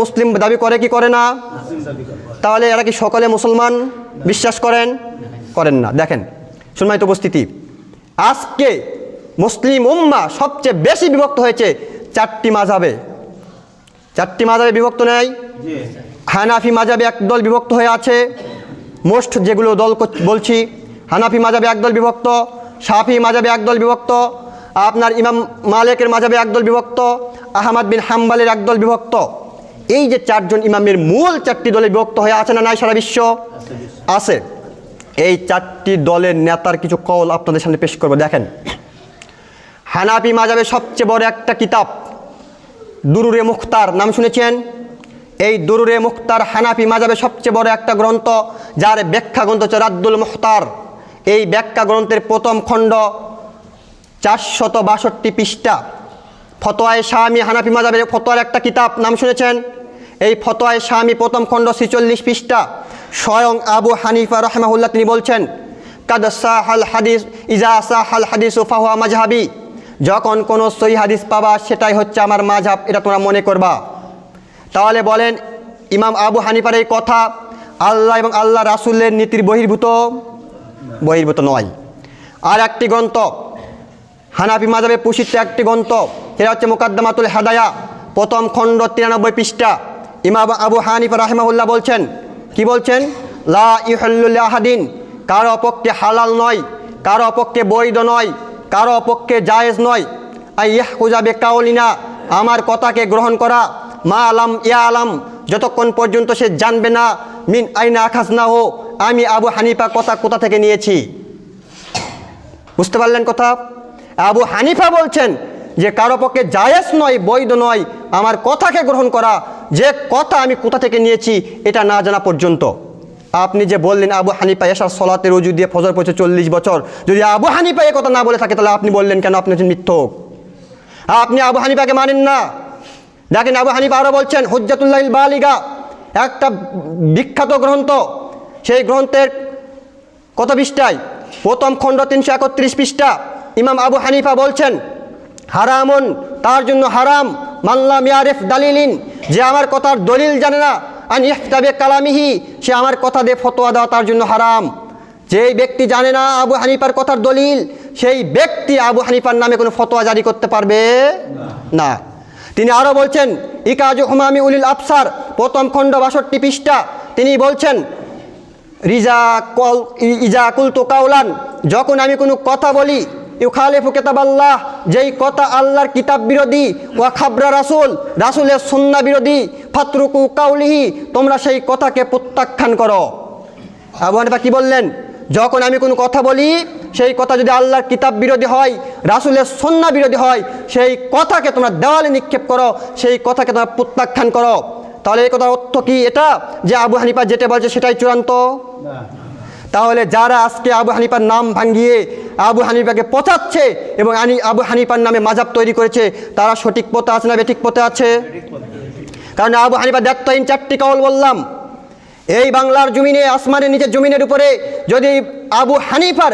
মুসলিম দাবি করে কি করে না? তাহলে এরা কি সকলে মুসলমান বিশ্বাস করেন? করেন না। দেখেন সম্মানিত উপস্থিতি, আজকে মুসলিম উম্মাহ সবচেয়ে বেশি বিভক্ত হয়েছে চারটি মাযহাবে। চারটি মাযহাবে বিভক্ত নেই। হানাফি মাযহাবে একদল বিভক্ত হয়ে আছে, মোস্ট যেগুলো দল বলছি, হানাফি মাযহাবে একদল বিভক্ত, শাফি মাযহাবে একদল বিভক্ত, আপনার ইমাম মালিকের মাযহাবে একদল বিভক্ত, আহমদ বিন হাম্বলের একদল বিভক্ত। এই যে চারজন ইমামের মূল চারটি দলে বিভক্ত হয়ে আছে না নাই সারা বিশ্ব? আছে। এই চারটি দলের নেতার কিছু কওল আপনাদের সামনে পেশ করব। দেখেন, হানাফি মাযহাবে সবচেয়ে বড় একটা কিতাব দুরুরে মুখতার, নাম শুনেছেন? এই দুরুরে মুখতার হানাফি মাযহাবে সবচেয়ে বড় একটা গ্রন্থ, যার ব্যাখ্যা গ্রন্থ হচ্ছে রাদ্দুল মুখতার। এই ব্যাখ্যা গ্রন্থের প্রথম খণ্ড 462 পৃষ্ঠা। ফতোয়ায়ে শামী হানাফি মাযহাবের ফতোয়ার একটা কিতাব, নাম শুনেছেন? এই ফতোয়ায়ে শামী প্রথম খণ্ড 46 পৃষ্ঠা। স্বয়ং আবু হানিফা রাহিমাহুল্লাহ তিনি বলছেন, কাদ সাহাল হাদিস ইজা সাহাল হাদিসু ফাহুয়া মাযহাবি। যখন কোনো সহিহ হাদিস পাবা সেটাই হচ্ছে আমার মাযহাব, এটা তোমরা মনে করবা। তাহলে বলেন, ইমাম আবু হানিফার এই কথা আল্লাহ এবং আল্লাহ রাসূলের নীতির বহির্ভূত নয়। আর একটি গ্রন্থ হানাফি মাযহাবে প্রসিদ্ধ একটি গ্রন্থ, সেটা হচ্ছে মুকাদ্দামাতুল হাদায়া, প্রথম খণ্ড 93 পৃষ্ঠা। ইমাম আবু হানিফা রাহিমাহুল্লাহ বলছেন, কি বলছেন? লা ইউহিল্লু লিআহাদিন, কারো পক্ষে হালাল নয়, কারো পক্ষে বৈধ নয়, কারো পক্ষে জায়েজ নয়, আইয়াহুযা বিকাউলিনা, আমার কথাকে গ্রহণ করা, মা আলাম ইয়া আলাম, যতক্ষণ পর্যন্ত সে জানবে না, মিন আইনা আখাযনাহু, আমি আবু হানিফা কথা কোথা থেকে নিয়েছি। বুঝতে পারলেন কথা? আবু হানিফা বলছেন যে কারো পক্ষে জায়েজ নয়, বৈধ নয় আমার কথাকে গ্রহণ করা, যে কথা আমি কোথা থেকে নিয়েছি এটা না জানা পর্যন্ত। আপনি যে বললেন আবু হানিফা এশার সলাতের ওযু দিয়ে ফজর পড়ছে 40 বছর, যদি আবু হানিফা এই কথা না বলে থাকে তাহলে আপনি বললেন কেন? আপনি হচ্ছেন মিথ্যক, আপনি আবু হানিফাকে মানেন না। দেখেন আবু হানিফা আরও বলছেন, হুজ্জাতুল্লাহিল বালিগা একটা বিখ্যাত গ্রন্থ, সেই গ্রন্থের কত পৃষ্ঠায়? প্রথম খণ্ড 331 পৃষ্ঠা। ইমাম আবু হানিফা বলছেন, হারামুন, তার জন্য হারাম, মাল্লাম ইয়ারিফ দালিলিন, যে আমার কথার দলিল জানে না, আন ইফতাবে কালামিহি, সে আমার কথা দিয়ে ফতোয়া দেওয়া তার জন্য হারাম। যেই ব্যক্তি জানে না আবু হানিফার কথার দলিল, সেই ব্যক্তি আবু হানিফার নামে কোনো ফতোয়া জারি করতে পারবে না। তিনি আরও বলছেন, ইকাজু হুমামি উলিল আবসার, প্রথম খণ্ড 62 পৃষ্ঠা। তিনি বলছেন, ইজা কুলতু কাউলান, যখন আমি কোনো কথা বলি, ইউখালিফু কিতাবাল্লাহ, যেই কথা আল্লাহর কিতাব বিরোধী, ওয়া খাবরা রাসূল, রাসূলের সুন্নাহ বিরোধী, ফাতরুকু কাউলিহি, তোমরা সেই কথাকে প্রত্যাখ্যান করো। আবু হানিফা কি বললেন? যখন আমি কোনো কথা বলি, সেই কথা যদি আল্লাহর কিতাব বিরোধী হয়, রাসূলের সুন্নাহ বিরোধী হয়, সেই কথাকে তোমরা দেওয়ালে নিক্ষেপ করো, সেই কথাকে তোমরা প্রত্যাখ্যান করো। তাহলে এই কথার অর্থ কি এটা যে আবু হানিফা যেটা বলছে সেটাই চূড়ান্ত? তাহলে যারা আজকে আবু হানিফার নাম ভাঙিয়ে আবু হানিফাকে পচাচ্ছে এবং আবু হানিফার নামে মাযহাব তৈরি করেছে, তারা সঠিক পথে আছে না বেঠিক পথে আছে? কারণ আবু হানিফা দায়িত্বহীন চারটি কাউল বললাম। এই বাংলার জমিনে, আসমানের নিচের জমিনের উপরে যদি আবু হানিফার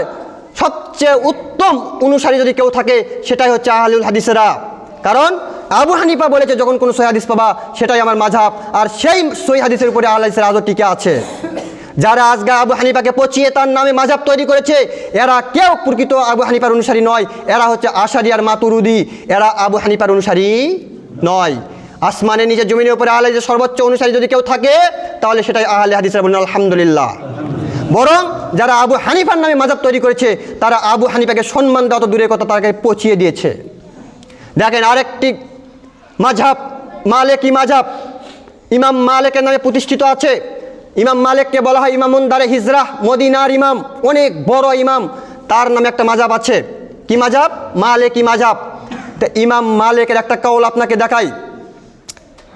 সবচেয়ে উত্তম অনুসারী যদি কেউ থাকে, সেটাই হচ্ছে আহলুল হাদিসেরা। কারণ আবু হানিফা বলেছে যখন কোনো সহিহ হাদিস পাবা সেটাই আমার মাযহাব, আর সেই সহিহ হাদিসের উপরে আহলুল হাদিসের আজও টিকে আছে। যারা আজকে আবু হানিফাকে পচিয়ে তার নামে মাযহাব তৈরি করেছে, এরা কেউ প্রকৃত আবু হানিফার অনুসারী নয়, এরা হচ্ছে আশারি আর মাতুরিদি, এরা আবু হানিফার অনুসারী নয়। আসমানের নিচে জমিনের উপরে আহলে হাদিসের সর্বোচ্চ অনুসারী যদি কেউ থাকে তাহলে সেটাই আহলে হাদিসরা, বলুন আলহামদুলিল্লাহ। বরং যারা আবু হানিফার নামে মাযহাব তৈরি করেছে, তারা আবু হানিফাকে সম্মান দেওয়া তো দূরের কথা, তাকে পচিয়ে দিয়েছে। দেখেন আরেকটি মাযহাব, মালিকি মাযহাব, ইমাম মালিকের নামে প্রতিষ্ঠিত আছে। ইমাম মালিককে বলা হয় ইমামুন দারে হিজরাহ, মদিনার ইমাম, অনেক বড় ইমাম, তার নামে একটা মাযহাব আছে। কি মাযহাব? মালিকি মাযহাব। তো ইমাম মালিকের একটা কাউল আপনাকে দেখাই।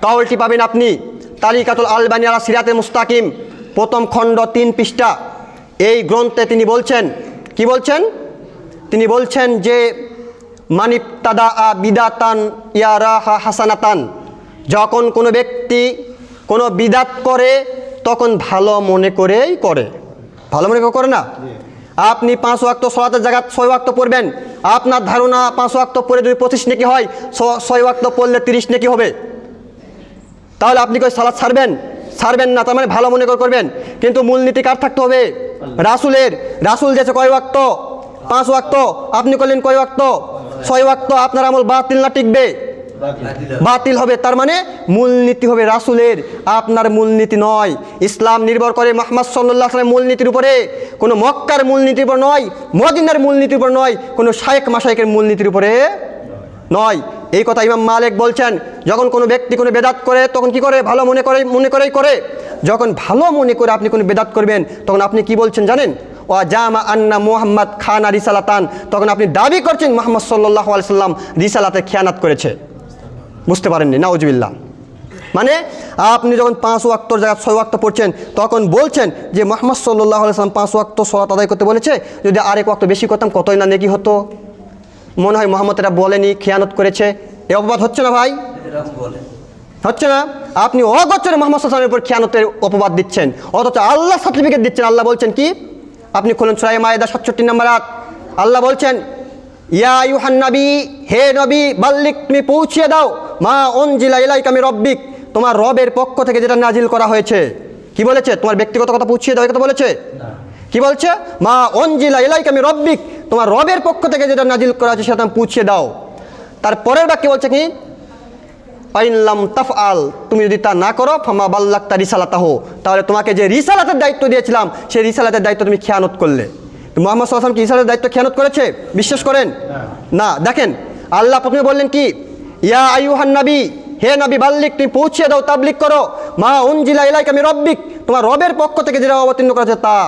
কাউলটি পাবেন আপনি তালিকাতুল আলবানী আলা সিরাতে মুস্তাকিম, প্রথম খণ্ড 3 পৃষ্ঠা। এই গ্রন্থে তিনি বলছেন, কি বলছেন? তিনি বলছেন যে মানিবতাদা বিদাতান ইয়ারাহা হাসানাতান, যখন কোনো ব্যক্তি কোনো বিদাত করে তখন ভালো মনে করেই করে। ভালো মনে করে না? আপনি 5 ওয়াক্ত সালাতের জায়গায় 6 ওয়াক্ত পড়বেন, আপনার ধারণা 5 ওয়াক্ত পড়ে যদি 25 নেকি হয়, 6 ওয়াক্ত পড়লে 30 নেকি হবে? তাহলে আপনি কই সালাত ছাড়বেন না, তার মানে ভালো মনে করে করবেন। কিন্তু মূলনীতি কার থাকতে হবে? রাসূলের। রাসূল দিয়েছে কয় ওয়াক্ত? 5 ওয়াক্ত। আপনি করলেন কয় ওয়াক্ত? 6 ওয়াক্ত। আপনার আমল বাতিল না টিকবে? বাতিল হবে। তার মানে মূলনীতি হবে রাসূলের, আপনার মূলনীতি নয়। ইসলাম নির্ভর করে মুহাম্মদ সাল্লাল্লাহু আলাইহি ওয়াসাল্লামের মূলনীতির উপরে, কোনো মক্কার মূলনীতির উপর নয়, মদিনার মূলনীতির উপর নয়, কোনো শায়েখ মাশায়েখের মূলনীতির উপরে নয়। এই কথা ইমাম মালিক বলছেন। যখন কোনো ব্যক্তি কোনো বেদাত করে তখন কি করে? ভালো মনে করেই করে। যখন ভালো মনে করে আপনি কোনো বেদাত করবেন তখন আপনি কি বলছেন জানেন? ওয়া জামা আন্না মুহাম্মদ খানা রিসালাতান, তখন আপনি দাবি করছেন মুহাম্মদ সাল্লাল্লাহু আলাইহি সাল্লাম রিসালাতে খেয়ানত করেছে। বুঝতে পারেননি? নাউজুবিল্লাহ। মানে আপনি যখন 5 ওয়াক্তর জায়গায় 6 ওয়াক্ত পড়ছেন তখন বলছেন যে মুহাম্মদ সাল্লাল্লাহু আলাইহি সাল্লাম 5 ওয়াক্ত সালাত আদায় করতে বলেছে, যদি আরেক ওয়াক্ত বেশি করতাম কতই না নেকি হতো। মনে হয় মোহাম্মদ এটা বলেনি, খেয়ানত করেছে। এ অপবাদ হচ্ছে না ভাই? হচ্ছে না? আপনি অগোচরে মুহাম্মদ সাল্লাল্লাহু আলাইহি ওয়াসাল্লামের উপর খেয়ানতের অপবাদ দিচ্ছেন, অথচ আল্লাহ সার্টিফিকেট দিচ্ছেন। আল্লাহ বলছেন কি? আপনি খুলুন সূরা মায়েদা 67 নম্বর আয়াত। আল্লাহ বলছেন, ইয়া আইয়ুহান নবী, হে নবী, বাল্লিক, তুমি পৌঁছিয়ে দাও মা উনজিলা ইলাইকা মির রব্বিক, তোমার রবের পক্ষ থেকে যেটা নাজিল করা হয়েছে। কি বলেছে? তোমার ব্যক্তিগত কথা পৌঁছিয়ে দাও, এই কথা বলেছে? কি বলছে? মা উনজিলা ইলাইকা মির রব্বিক, তোমার রবের পক্ষ থেকে যেটা নাজিল করা হয়েছে সেটা তুমি পৌঁছিয়ে দাও। তারপরের বাক্যে বলছে কি? ফাইন লাম তাফআল, তুমি যদি তা না করো ফামা বাল্লাগতা রিসালাতাহু, তাহলে তোমাকে যে রিসালাতের দায়িত্ব দিয়েছিলাম সেই রিসালাতের দায়িত্ব তুমি খেয়ানত করলে। মুহাম্মদ সাল্লাল্লাহু আলাইহি ওয়াসাল্লাম কি রিসালাতের দায়িত্ব খেয়ানত করেছে? বিশ্বাস করেন? না। দেখেন আল্লাহ প্রথমে বললেন কি? ইয়া আইয়ুহান নবী, হে নবী, বাল্লিক, তুমি পৌঁছিয়ে দাও, তাবলিগ করো মা উনজিলা ইলাইকা মির রব্বিক, তোমার রবের পক্ষ থেকে যেটা অবতীর্ণ করা হয়েছে তা।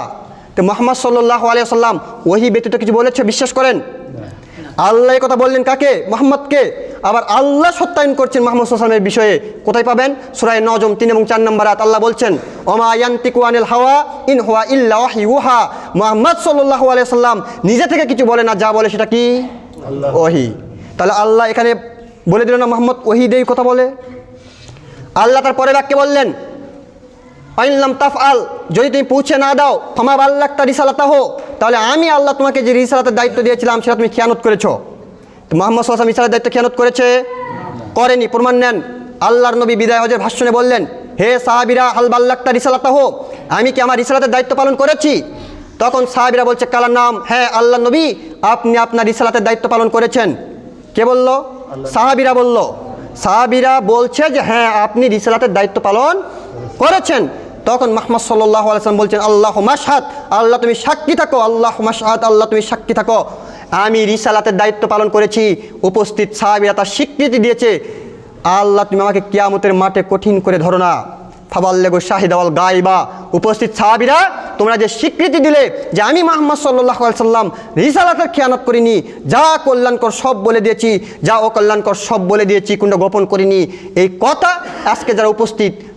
তো মুহাম্মদ সাল্লাল্লাহু আলাইহি ওয়াসাল্লাম ওহী ব্যতীত কিছু বলেছে? বিশ্বাস করেন? আল্লাহ এই কথা বললেন কাকে? মুহাম্মদকে। আবার আল্লাহ সত্যায়ন করছেন মুহাম্মদ সাল্লাল্লাহু আলাইহি ওয়াসাল্লামের বিষয়ে। কোথায় পাবেন? সূরা নজম 3 এবং 4 নম্বর আয়াত। আল্লাহ বলছেন, ওমা ইয়ানতিকু আনিল হাওয়া ইন হুয়া ইল্লা ওয়াহয়ুহা, মুহাম্মদ সাল্লাল্লাহু আলাইহি ওয়াসাল্লাম নিজে থেকে কিছু বলে না, যা বলে সেটা কি? ওহী। তাহলে আল্লাহ এখানে বলে দিল না মুহাম্মদ ওহী দিয়ে কথা বলে? আল্লাহ তার পরে বাক্যে বললেন, ফাইন লাম তাফআল, যদি তুমি পৌঁছে না দাও ফামা বাল্লাগতা রিসালাতাহু, তাহলে আমি আল্লাহ তোমাকে যে রিসালাতের দায়িত্ব দিয়েছিলাম সেটা তুমি খেয়ানত করেছো। তো মুহাম্মদ সাল্লাল্লাহু আলাইহি ওয়াসাল্লাম রিসালাতের দায়িত্ব খেয়ানত করেছে? করেনি। প্রমাণ নেন। আল্লাহর নবী বিদায় হজের ভাষণে বললেন, হে সাহাবীরা, হাল বাল্লাগতা রিসালাতাহু, আমি কি আমার রিসালাতের দায়িত্ব পালন করেছি? তখন সাহাবীরা বলছে, কালার নাম, হ্যাঁ আল্লাহর নবী, আপনি আপনার রিসালাতের দায়িত্ব পালন করেছেন। কে বলল? সাহাবীরা বলল। সাহাবীরা বলছে যে হ্যাঁ আপনি রিসালাতের দায়িত্ব পালন করেছেন। তখন মুহাম্মদ সাল্লাল্লাহু আলাইহি ওয়াসাল্লাম বলছেন, আল্লাহু মাশহাদ, আল্লাহ তুমি সাক্ষী থাকো, আল্লাহু মাশহাদ, আল্লাহ তুমি সাক্ষী থাকো, আমি রিসালাতের দায়িত্ব পালন করেছি। উপস্থিত সাহাবীরা তার স্বীকৃতি দিয়েছে, আল্লাহ তুমি আমাকে কিয়ামতের মাঠে কঠিন করে ধরো না। ফাবাল্লিগু শাহিদা ওয়াল গায়বা, উপস্থিত সাহাবীরা তোমরা যে স্বীকৃতি দিলে যে আমি মুহাম্মদ সাল্লাল্লাহু আলাইহি ওয়াসাল্লাম রিসালাতের খেয়ানত করিনি, যা কল্যাণকর সব বলে দিয়েছি, যা অকল্যাণকর সব বলে দিয়েছি, কোনটা গোপন করিনি, এই কথা আজকে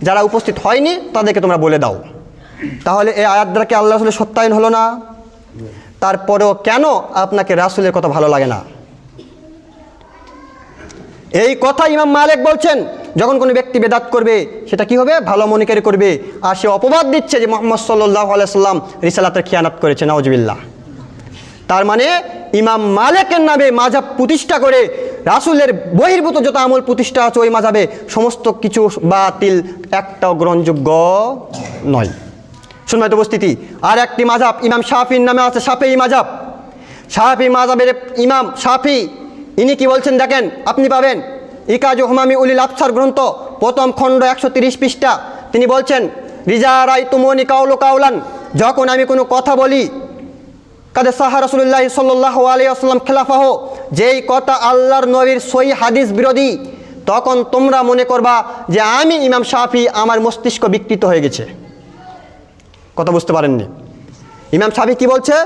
যারা উপস্থিত হয়নি তাদেরকে তোমরা বলে দাও। তাহলে এই আয়াত দ্বারা কি আল্লাহ রাসূলের সত্যায়ন হলো না? তারপরেও কেন আপনাকে রাসূলের কথা ভালো লাগে না? এই কথা ইমাম মালিক বলছেন, যখন কোনো ব্যক্তি বেদাত করবে সেটা কি হবে? ভালো মনে করে করবে। আর সে অপবাদ দিচ্ছে যে মুহাম্মদ সাল্লাল্লাহু আলাইহি ওয়াসাল্লাম রিসালাতের খেয়ানত করেছে। নাউজুবিল্লাহ। তার মানে ইমাম মালিকের নামে মাযহাব প্রতিষ্ঠা করে রাসূলের বহির্ভূত যত আমল প্রতিষ্ঠা আছে ওই মাযহাবে সমস্ত কিছু বাতিল, একটাও গ্রহণযোগ্য নয়। সম্মানিত উপস্থিতি, আর একটি মাযহাব ইমাম শাফির নামে আছে, শাফিঈ মাযহাব। শাফিঈ মাযহাবের ইমাম শাফি, ইনি কি বলছেন দেখেন, আপনি পাবেন ইকাজু হুমামি উলিল আবসার গ্রন্থ, প্রথম খণ্ড 130 পৃষ্ঠা। তিনি বলছেন, রিজা রাইতুমুনি কাউলু কাউলান, যখন আমি কোনো কথা বলি, কাদে সাহা রাসূলুল্লাহ সাল্লাল্লাহু আলাইহি ওয়াসাল্লাম খিলাফাহু, যেই কথা আল্লাহর নবীর সহিহ হাদিস বিরোধী, তখন তোমরা মনে করবা যে আমি ইমাম শাফি, আমার মস্তিষ্ক বিকৃত হয়ে গেছে। কথা বুঝতে পারেননি? ইমাম শাফি কি বলছে?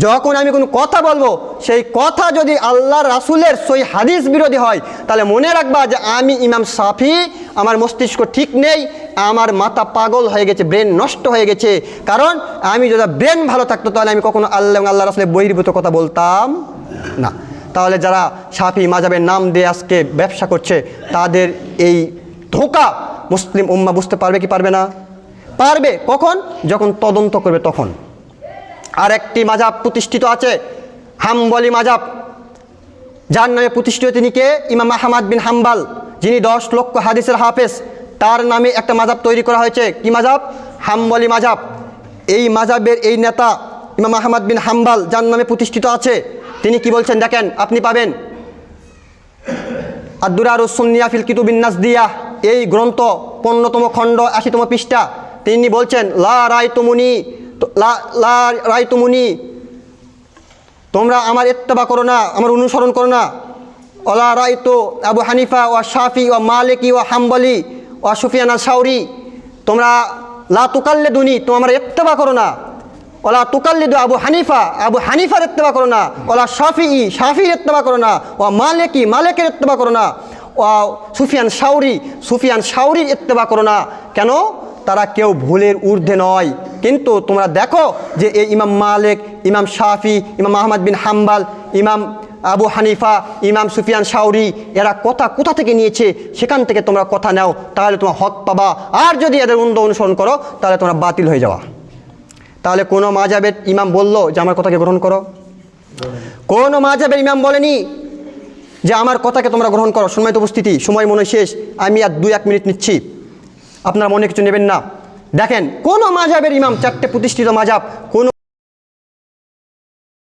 যখন আমি কোনো কথা বলবো সেই কথা যদি আল্লাহর রাসূলের সহিহ হাদিস বিরোধী হয় তাহলে মনে রাখবা যে আমি ইমাম শাফি, আমার মস্তিষ্ক ঠিক নেই, আমার মাথা পাগল হয়ে গেছে, ব্রেন নষ্ট হয়ে গেছে। কারণ আমি যদি ব্রেন ভালো থাকতো তাহলে আমি কখনো আল্লাহ এবং আল্লাহ রাসূলের বহির্ভূত কথা বলতাম না। তাহলে যারা শাফি মাযহাবের নাম দিয়ে আজকে ব্যবসা করছে তাদের এই ধোঁকা মুসলিম উম্মাহ বুঝতে পারবে কি পারবে না? পারবে। কখন? যখন তদন্ত করবে তখন। আর একটি মাযহাব প্রতিষ্ঠিত আছে, হাম্বলি মাযহাব, যার নামে প্রতিষ্ঠিত তিনি কে? ইমাম আহমদ বিন হাম্বল, যিনি 10 লক্ষ হাদিসের হাফেজ। তার নামে একটা মাযহাব তৈরি করা হয়েছে। কি মাযহাব? হাম্বলি মাযহাব। এই মাযহাবের এই নেতা ইমাম আহমদ বিন হাম্বল যার নামে প্রতিষ্ঠিত আছে, তিনি কি বলছেন দেখেন, আপনি পাবেন আদ-দুরারুস সুন্নিয়া ফিল কিতুবিন নাজদিয়াহ, এই গ্রন্থ 15তম খণ্ড 80তম পৃষ্ঠা। তিনি বলছেন লা রায়তুমুনি, তোমরা আমার ইত্তেবা করো না, আমার অনুসরণ করো না। ওলা রায়তু আবু হানিফা ও শাফি ও মালিকি ও হাম্বলি ও সুফিয়ান আশ-শাওরি, তোমরা লা তুকাল্লিদুনি, তোমরা আমার ইত্তেবা করো না। ওলা তুকাল্লিদু আবু হানিফার ইত্তেবা করো না। ওলা শাফির ইত্তেবা করো না। ও মালিকের ইত্তেবা করো না। ও সুফিয়ান শাওরির ইত্তেবা করো না। কেন? তারা কেউ ভুলের ঊর্ধ্বে নয়। কিন্তু তোমরা দেখো যে এই ইমাম মালিক, ইমাম শাফি, ইমাম আহমদ বিন হাম্বল, ইমাম আবু হানিফা, ইমাম সুফিয়ান শাওরি, এরা কোথা থেকে নিয়েছে, সেখান থেকে তোমরা কথা নাও, তাহলে তোমরা হক পাবা। আর যদি এদের অনুসরণ করো তাহলে তোমরা বাতিল হয়ে যাওয়া। তাহলে কোনো মাযহাবের ইমাম বললো যে আমার কথাকে গ্রহণ করো? কোনো মাযহাবের ইমাম বলেনি যে আমার কথাকে তোমরা গ্রহণ করো। সম্মানিত উপস্থিতি, সময় মনে শেষ, আমি আর 2-1 মিনিট নিচ্ছি, আপনারা মনে কিছু নেবেন না। দেখেন, কোনো মাযহাবের ইমাম, 4টে প্রতিষ্ঠিত মাযহাব, কোনো